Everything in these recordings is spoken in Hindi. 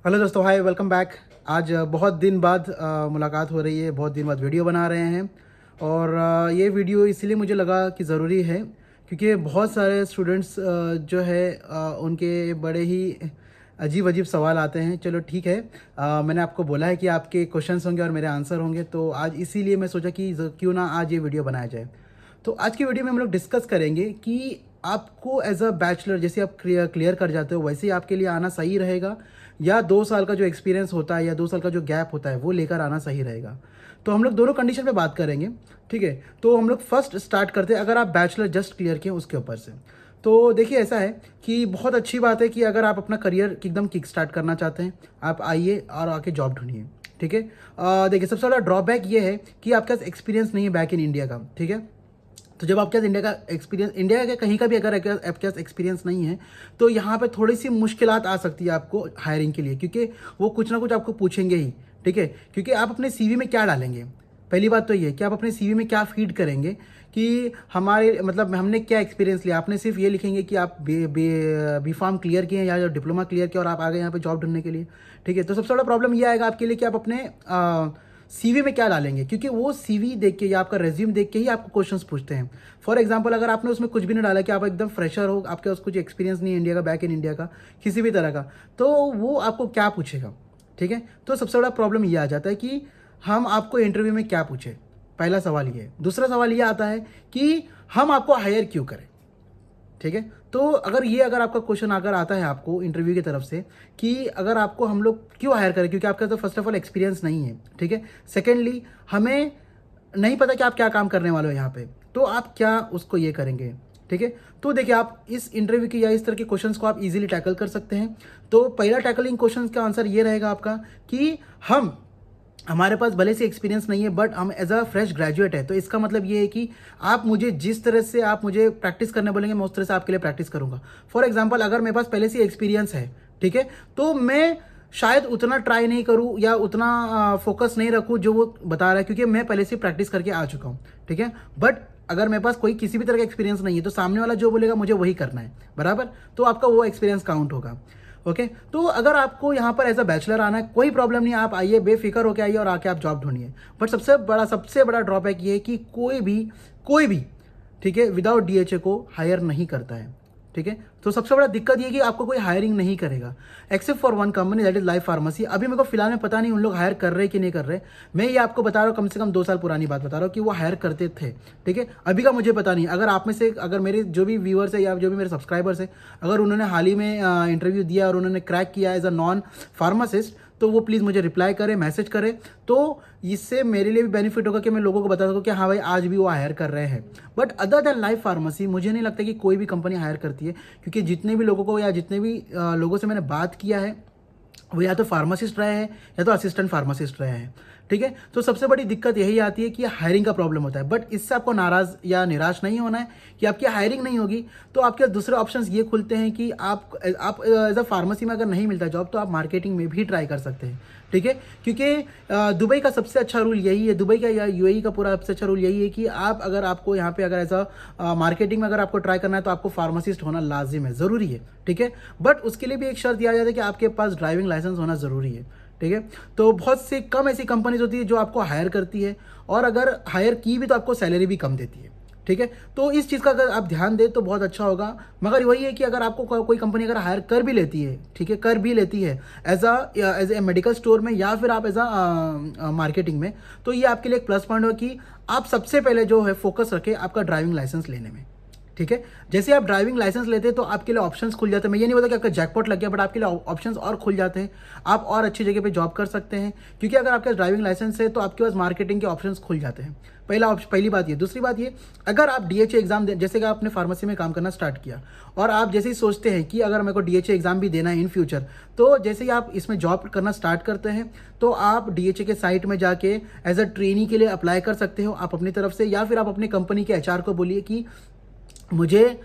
हेलो दोस्तों, हाय, वेलकम बैक। आज बहुत दिन बाद मुलाकात हो रही है, बहुत दिन बाद वीडियो बना रहे हैं। और ये वीडियो इसलिए मुझे लगा कि ज़रूरी है क्योंकि बहुत सारे स्टूडेंट्स जो है उनके बड़े ही अजीब अजीब सवाल आते हैं। चलो ठीक है, मैंने आपको बोला है कि आपके क्वेश्चंस होंगे और मेरे आंसर होंगे, तो आज इसीलिए मैं सोचा कि क्यों ना आज ये वीडियो बनाया जाए। तो आज की वीडियो में हम लोग डिस्कस करेंगे कि आपको एज अ बैचलर जैसे आप क्लियर कर जाते हो वैसे ही आपके लिए आना सही रहेगा, या 2 साल का जो एक्सपीरियंस होता है या 2 साल का जो गैप होता है वो लेकर आना सही रहेगा। तो हम लोग दोनों कंडीशन पे बात करेंगे। ठीक है, तो हम लोग फर्स्ट स्टार्ट करते हैं अगर आप बैचलर जस्ट क्लियर किए उसके ऊपर से। तो देखिए, ऐसा है कि बहुत अच्छी बात है कि अगर आप अपना करियर एकदम किक स्टार्ट करना चाहते हैं, आप आइए और आके जॉब ढूंढिए। ठीक है, देखिए, सबसे बड़ा ड्रॉबैक ये है कि आपके पास एक्सपीरियंस नहीं है बैक इन इंडिया का। ठीक है, तो जब आपके पास इंडिया का कहीं का भी अगर आपके पास एक्सपीरियंस नहीं है, तो यहाँ पे थोड़ी सी मुश्किलात आ सकती है आपको हायरिंग के लिए, क्योंकि वो कुछ ना कुछ आपको पूछेंगे ही। ठीक है, क्योंकि आप अपने सीवी में क्या डालेंगे, पहली बात तो ये है कि आप अपने सीवी में क्या फीड करेंगे कि हमारे मतलब हमने क्या एक्सपीरियंस लिया। आपने सिर्फ ये लिखेंगे कि आप बी फार्म क्लियर किए हैं या डिप्लोमा क्लियर किया और आप आ गए यहाँ पे जॉब ढूंढने के लिए। ठीक है, तो सबसे बड़ा प्रॉब्लम ये आएगा आपके लिए कि आप अपने सीवी में क्या डालेंगे, क्योंकि वो सीवी देख के या आपका रेज्यूम देख के ही आपको क्वेश्चंस पूछते हैं। फॉर एग्जांपल, अगर आपने उसमें कुछ भी नहीं डाला कि आप एकदम फ्रेशर हो, आपके पास कुछ एक्सपीरियंस नहीं है इंडिया का, बैक इन इंडिया का किसी भी तरह का, तो वो आपको क्या पूछेगा। ठीक है, तो सबसे बड़ा प्रॉब्लम ये आ जाता है कि हम आपको इंटरव्यू में क्या पूछे, पहला सवाल ये है। दूसरा सवाल ये आता है कि हम आपको हायर क्यों करें। ठीक है, तो अगर आपका क्वेश्चन अगर आता है आपको इंटरव्यू की तरफ से कि अगर आपको हम लोग क्यों हायर करें, क्योंकि आपका तो फर्स्ट ऑफ ऑल एक्सपीरियंस नहीं है। ठीक है, सेकेंडली हमें नहीं पता कि आप क्या काम करने वाले हो यहाँ पे, तो आप क्या उसको ये करेंगे। ठीक है, तो देखिए, आप इस इंटरव्यू की या इस तरह के क्वेश्चंस को आप इजीली टैकल कर सकते हैं। तो पहला टैकलिंग क्वेश्चंस का आंसर ये रहेगा आपका कि हमारे पास भले से एक्सपीरियंस नहीं है, बट हम एज अ फ्रेश ग्रेजुएट है, तो इसका मतलब ये है कि आप मुझे जिस तरह से आप मुझे प्रैक्टिस करने बोलेंगे मैं उस तरह से आपके लिए प्रैक्टिस करूंगा। फॉर एग्जांपल, अगर मेरे पास पहले से एक्सपीरियंस है, ठीक है, तो मैं शायद उतना ट्राई नहीं करूं या उतना फोकस नहीं रखूं जो वो बता रहा है, क्योंकि मैं पहले से प्रैक्टिस करके आ चुका हूं। ठीक है, बट अगर मेरे पास कोई किसी भी तरह का एक्सपीरियंस नहीं है, तो सामने वाला जो बोलेगा मुझे वही करना है बराबर, तो आपका वो एक्सपीरियंस काउंट होगा। ओके, तो अगर आपको यहाँ पर एज अ बैचलर आना है, कोई प्रॉब्लम नहीं, आप आइए, बेफिक्र होकर आइए और आके आप जॉब ढूंढिए। बट सबसे बड़ा ड्रॉबैक ये है कि कोई भी ठीक है विदाउट डीएचए को हायर नहीं करता है। ठीक है, तो सबसे बड़ा दिक्कत ये है कि आपको कोई हायरिंग नहीं करेगा except for one company, that is life pharmacy. अभी मेरे को फिलहाल में पता नहीं उन लोग हायर कर रहे कि नहीं कर रहे। मैं ये आपको बता रहा हूँ, कम से कम 2 साल पुरानी बात बता रहा हूँ कि वो हायर करते थे। ठीक है, अभी का मुझे पता नहीं। अगर आप में से अगर मेरे जो भी व्यूअर्स है या जो भी मेरे सब्सक्राइबर्स है, अगर उन्होंने हाल ही में इंटरव्यू दिया और उन्होंने क्रैक किया एज अ नॉन फार्मासिस्ट, तो वो प्लीज़ मुझे रिप्लाई करें, मैसेज करें, तो इससे मेरे लिए भी बेनिफिट होगा कि मैं लोगों को बता सकूँ कि हाँ भाई, आज भी वो हायर कर रहे हैं। But other than life pharmacy मुझे नहीं लगता कि कोई भी कंपनी हायर करती है, क्योंकि जितने भी लोगों को या जितने भी लोगों से मैंने बात किया है, वो या तो फार्मासिस्ट रहे हैं या तो असिस्टेंट फार्मासिस्ट रहे हैं। ठीक है, तो सबसे बड़ी दिक्कत यही आती है कि हायरिंग का प्रॉब्लम होता है। बट इससे आपको नाराज़ या निराश नहीं होना है कि आपकी हायरिंग नहीं होगी, तो आपके दूसरे ऑप्शंस ये खुलते हैं कि आप एज अ फार्मेसी में अगर नहीं मिलता जॉब, तो आप मार्केटिंग में भी ट्राई कर सकते हैं। ठीक है, क्योंकि दुबई का सबसे अच्छा रूल यही है, दुबई का या यूएई का पूरा सबसे अच्छा रूल यही है कि अगर आपको यहाँ पे अगर ऐसा मार्केटिंग में अगर आपको ट्राई करना है, तो आपको फार्मासिस्ट होना लाजिम है, ज़रूरी है। ठीक है, बट उसके लिए भी एक शर्त दिया जाता है कि आपके पास ड्राइविंग लाइसेंस होना ज़रूरी है। ठीक है, तो बहुत से कम ऐसी कंपनीज होती है जो आपको हायर करती है, और अगर हायर की भी तो आपको सैलरी भी कम देती है। ठीक है, तो इस चीज़ का अगर आप ध्यान दें तो बहुत अच्छा होगा। मगर वही है कि अगर आपको कोई कंपनी अगर हायर कर भी लेती है, ठीक है, कर भी लेती है एज ए मेडिकल स्टोर में या फिर आप एज अ मार्केटिंग में, तो ये आपके लिए एक प्लस पॉइंट हो कि आप सबसे पहले जो है फोकस रखें आपका ड्राइविंग लाइसेंस लेने में। ठीक है, जैसे आप ड्राइविंग लाइसेंस लेते हैं तो आपके लिए ऑप्शंस खुल जाते हैं। मैं ये नहीं बोलता कि आपका जैकपॉट लग गया, बट आपके लिए ऑप्शंस और खुल जाते हैं, आप और अच्छी जगह पे जॉब कर सकते हैं, क्योंकि अगर आपके पास ड्राइविंग लाइसेंस है तो आपके पास मार्केटिंग के ऑप्शंस खुल जाते हैं। पहली बात ये। दूसरी बात ये, अगर आप डीएचए एग्जाम जैसे कि आपने फार्मेसी में काम करना स्टार्ट किया और आप जैसे ही सोचते हैं कि अगर मेरे को डीएचए एग्जाम भी देना है इन फ्यूचर, तो जैसे ही आप इसमें जॉब करना स्टार्ट करते हैं, तो आप डीएचए के साइट में जाके एज अ ट्रेनी के लिए अप्लाई कर सकते हो आप अपनी तरफ से, या फिर आप अपनी कंपनी के एचआर को बोलिए कि मुझे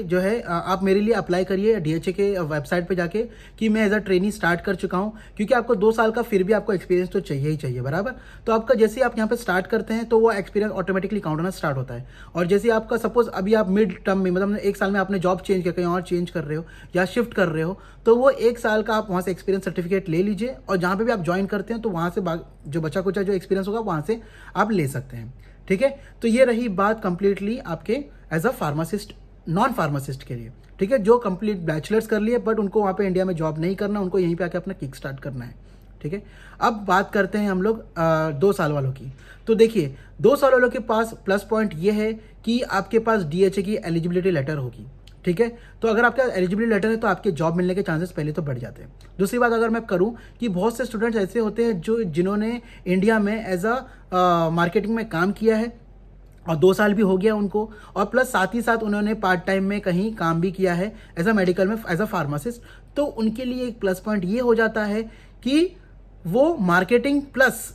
जो है आप मेरे लिए अप्लाई करिए डीएचए के वेबसाइट पे जाके कि मैं एज अ ट्रेनी स्टार्ट कर चुका हूँ, क्योंकि आपको 2 साल का फिर भी आपको एक्सपीरियंस तो चाहिए ही चाहिए, बराबर। तो आपका जैसे ही आप यहाँ पे स्टार्ट करते हैं तो वो एक्सपीरियंस ऑटोमेटिकली काउंट होना स्टार्ट होता है। और जैसे आपका सपोज अभी आप मिड टर्म में, मतलब 1 साल में आपने जॉब चेंज किया, कहीं और चेंज कर रहे हो या शिफ्ट कर रहे हो, तो वो 1 साल का आप वहाँ से एक्सपीरियंस सर्टिफिकेट ले लीजिए, और जहाँ पे भी आप ज्वाइन करते हैं तो वहाँ से जो बचा कुचा जो एक्सपीरियंस होगा वहाँ से आप ले सकते हैं। ठीक है, तो ये रही बात कंप्लीटली आपके as a pharmacist, non pharmacist के लिए। ठीक है, जो कंप्लीट बैचलर्स कर लिए बट उनको वहाँ पे इंडिया में जॉब नहीं करना, उनको यहीं पे आके अपना किक स्टार्ट करना है। ठीक है, अब बात करते हैं हम लोग 2 साल वालों की। तो देखिए 2 साल वालों के पास प्लस पॉइंट ये है कि आपके पास डीएचए की एलिजिबिलिटी लेटर होगी। ठीक है, तो अगर आपका एलिजिबिलिटी लेटर है तो आपके जॉब मिलने के चांसेस पहले तो बढ़ जाते हैं। दूसरी बात अगर मैं करूं कि बहुत से स्टूडेंट्स ऐसे होते हैं जिन्होंने इंडिया में एज अ मार्केटिंग में काम किया है और 2 साल भी हो गया उनको, और प्लस साथ ही साथ उन्होंने पार्ट टाइम में कहीं काम भी किया है एज अ मेडिकल में एज अ फार्मासिस्ट। तो उनके लिए एक प्लस पॉइंट ये हो जाता है कि वो मार्केटिंग प्लस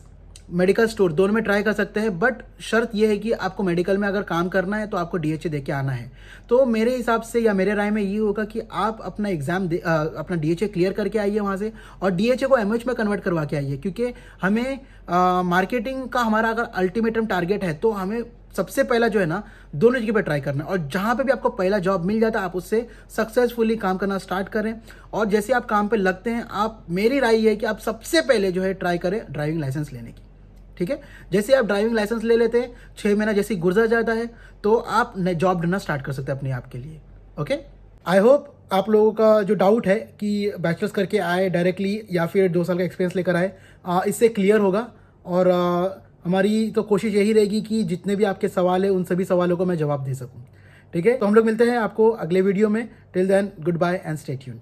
मेडिकल स्टोर दोनों में ट्राई कर सकते हैं, बट शर्त यह है कि आपको मेडिकल में अगर काम करना है तो आपको डीएचए दे के आना है। तो मेरे हिसाब से या मेरे राय में ये होगा कि आप अपना एग्जाम अपना डीएचए क्लियर करके आइए वहाँ से, और डीएचए को एमओएच में कन्वर्ट करवा के आइए, क्योंकि हमें मार्केटिंग का हमारा अगर अल्टीमेटम टारगेट है तो हमें सबसे पहला जो है ना दोनों जगह पे ट्राई करना है, और जहाँ पे भी आपको पहला जॉब मिल जाता है आप उससे सक्सेसफुली काम करना स्टार्ट करें। और जैसे आप काम पे लगते हैं, आप, मेरी राय ये है कि आप सबसे पहले जो है ट्राई करें ड्राइविंग लाइसेंस लेने की। ठीक है, जैसे आप ड्राइविंग लाइसेंस ले लेते हैं, 6 महीना जैसे ही गुजर जाता है तो आप जॉब ढूंढना स्टार्ट कर सकते हैं अपने आप के लिए। ओके, आई होप आप लोगों का जो डाउट है कि बैचलर्स करके आए डायरेक्टली या फिर 2 साल का एक्सपीरियंस लेकर आए, इससे क्लियर होगा। और हमारी तो कोशिश यही रहेगी कि जितने भी आपके सवाल है उन सभी सवालों को मैं जवाब दे सकूं। ठीक है, तो हम लोग मिलते हैं आपको अगले वीडियो में। Till then, goodbye and stay tuned.